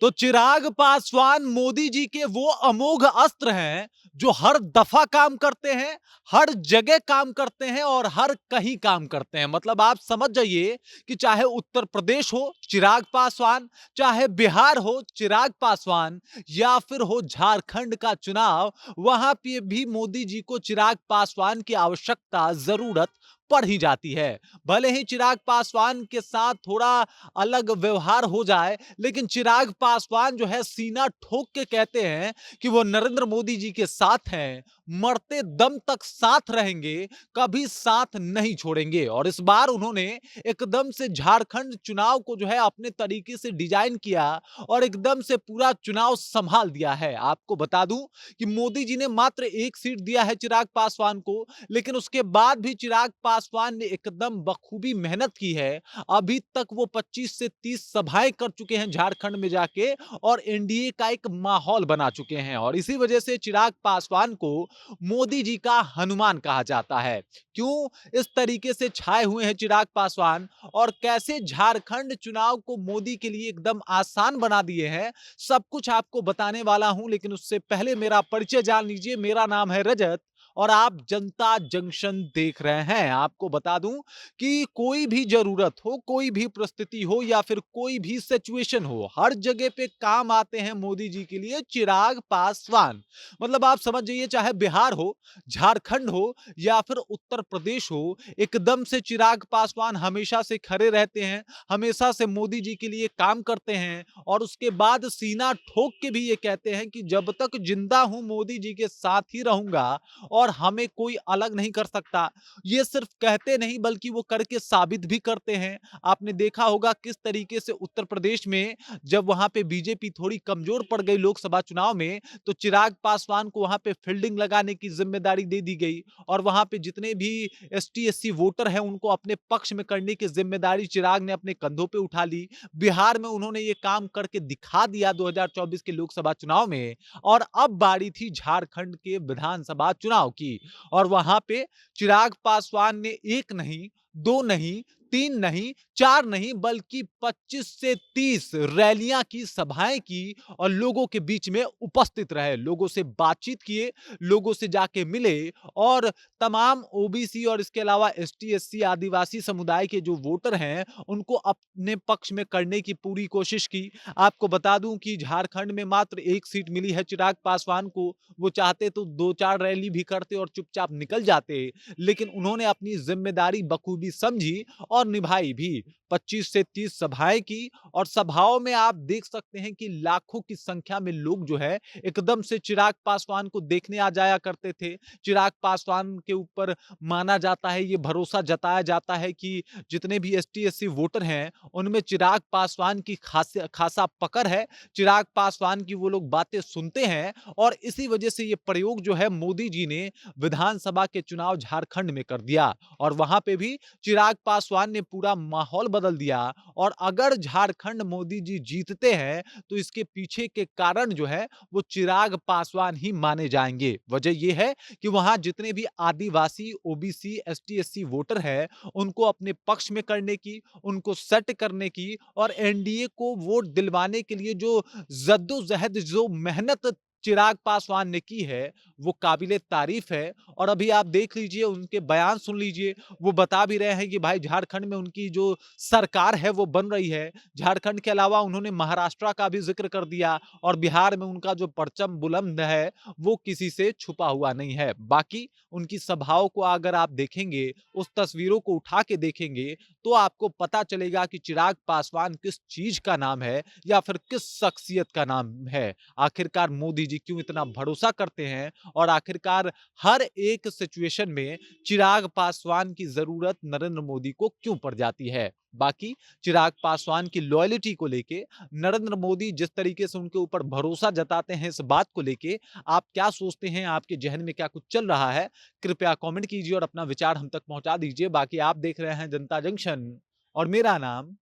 तो चिराग पासवान मोदी जी के वो अमोघ अस्त्र हैं जो हर दफा काम करते हैं, हर जगह काम करते हैं और हर कहीं काम करते हैं। मतलब आप समझ जाइए कि चाहे उत्तर प्रदेश हो चिराग पासवान, चाहे बिहार हो चिराग पासवान या फिर हो झारखंड का चुनाव, वहां पे भी मोदी जी को चिराग पासवान की आवश्यकता जरूरत पड़ ही जाती है। भले ही चिराग पासवान के साथ थोड़ा अलग व्यवहार हो जाए, लेकिन चिराग पासवान जो है सीना ठोक के कहते हैं कि वो नरेंद्र मोदी जी के साथ हैं, मरते दम तक साथ रहेंगे, कभी साथ नहीं छोड़ेंगे। और इस बार उन्होंने एकदम से झारखंड चुनाव को जो है अपने तरीके से डिजाइन किया और एकदम से पूरा चुनाव संभाल दिया है। आपको बता दूं कि मोदी जी ने मात्र एक सीट दिया है चिराग पासवान को, लेकिन उसके बाद भी चिराग पासवान ने एकदम बखूबी मेहनत की है। अभी तक वो 25 से 30 सभाएं कर चुके हैं झारखंड में जाके और एनडीए का एक माहौल बना चुके हैं। और इसी वजह से चिराग पासवान को मोदी जी का हनुमान कहा जाता है। क्यों इस तरीके से छाए हुए हैं चिराग पासवान और कैसे झारखंड चुनाव को मोदी के लिए एकदम आसान बना दिए हैं, सब कुछ आपको बताने वाला हूं। लेकिन उससे पहले मेरा परिचय जान लीजिए। मेरा नाम है रजत और आप जनता जंक्शन देख रहे हैं। आपको बता दूं कि कोई भी जरूरत हो, कोई भी परिस्थिति हो या फिर कोई भी सिचुएशन हो, हर जगह पे काम आते हैं मोदी जी के लिए चिराग पासवान। मतलब आप समझ जाइए, चाहे बिहार हो, झारखंड हो या फिर उत्तर प्रदेश हो, एकदम से चिराग पासवान हमेशा से खड़े रहते हैं, हमेशा से मोदी जी के लिए काम करते हैं और उसके बाद सीना ठोक के भी ये कहते हैं कि जब तक जिंदा हूं मोदी जी के साथ ही रहूंगा और हमें कोई अलग नहीं कर सकता। ये सिर्फ कहते नहीं बल्कि वो करके साबित भी करते हैं। आपने देखा होगा किस तरीके से उत्तर प्रदेश में जब वहां पे बीजेपी थोड़ी कमजोर पड़ गई लोकसभा चुनाव में, तो चिराग पासवान को वहां पे फील्डिंग लगाने की जिम्मेदारी दे दी गई और वहां पे जितने भी एसटी एससी वोटर हैं उनको अपने पक्ष में करने की जिम्मेदारी चिराग ने अपने कंधों पे उठा ली। बिहार में उन्होंने ये काम करके दिखा दिया 2024 के लोकसभा चुनाव में। और अब बारी थी झारखंड के विधानसभा चुनाव की और वहां पे चिराग पासवान ने एक नहीं, दो नहीं, तीन नहीं, चार नहीं बल्कि 25 से 30 रैलियां की, सभाएं की और लोगों के बीच में उपस्थित रहे, लोगों से बातचीत किए, लोगों से जाके मिले और तमाम ओबीसी और इसके अलावा एसटी एससी आदिवासी समुदाय के जो वोटर हैं उनको अपने पक्ष में करने की पूरी कोशिश की। आपको बता दूं कि झारखंड में मात्र एक सीट मिली है चिराग पासवान को। वो चाहते तो दो चार रैली भी करते और चुपचाप निकल जाते, लेकिन उन्होंने अपनी जिम्मेदारी बखूबी समझी और निभाई भी। 25 से 30 सभाएं की और सभाओं में आप देख सकते हैं कि लाखों की संख्या में लोग जो है एकदम से चिराग पासवान को देखने आ जाया करते थे। चिराग पासवान के ऊपर माना जाता है, ये भरोसा जताया जाता है कि जितने भी एसटी एससी वोटर हैं उनमें चिराग पासवान की खासा पकड़ है। चिराग पासवान की वो लोग बातें सुनते हैं और इसी वजह से ये प्रयोग जो है मोदी जी ने विधानसभा के चुनाव झारखंड में कर दिया और वहां पे भी चिराग पासवान ने पूरा माहौल बदल दिया। और अगर झारखंड मोदी जी जीतते हैं तो इसके पीछे के कारण जो है वो चिराग पासवान ही माने जाएंगे। वजह यह है कि वहां जितने भी आदिवासी ओबीसी एसटी एससी वोटर है उनको अपने पक्ष में करने की, उनको सेट करने की और एनडीए को वोट दिलवाने के लिए जो जद्दोजहद, जो मेहनत चिराग पासवान ने की है वो काबिले तारीफ है। और अभी आप देख लीजिए, उनके बयान सुन लीजिए, वो बता भी रहे हैं कि भाई झारखंड में उनकी जो सरकार है वो बन रही है। झारखंड के अलावा उन्होंने महाराष्ट्र का भी जिक्र कर दिया और बिहार में उनका जो परचम बुलंद है वो किसी से छुपा हुआ नहीं है। बाकी उनकी सभाओं को अगर आप देखेंगे, उस तस्वीरों को उठा के देखेंगे तो आपको पता चलेगा कि चिराग पासवान किस चीज का नाम है या फिर किस शख्सियत का नाम है। आखिरकार मोदी जी क्यों इतना भरोसा करते हैं और आखिरकार हर एक सिचुएशन में चिराग पासवान की जरूरत नरेंद्र मोदी को क्यों पड़ जाती है। बाकी चिराग पासवान की लॉयल्टी को लेके नरेंद्र मोदी जिस तरीके से उनके ऊपर भरोसा जताते हैं, इस बात को लेके आप क्या सोचते हैं, आपके जहन में क्या कुछ चल रहा है, कृपया कमेंट कीजिए और अपना विचार हम तक पहुंचा दीजिए। बाकी आप देख रहे हैं जनता जंक्शन और मेरा नाम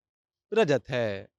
रजत है।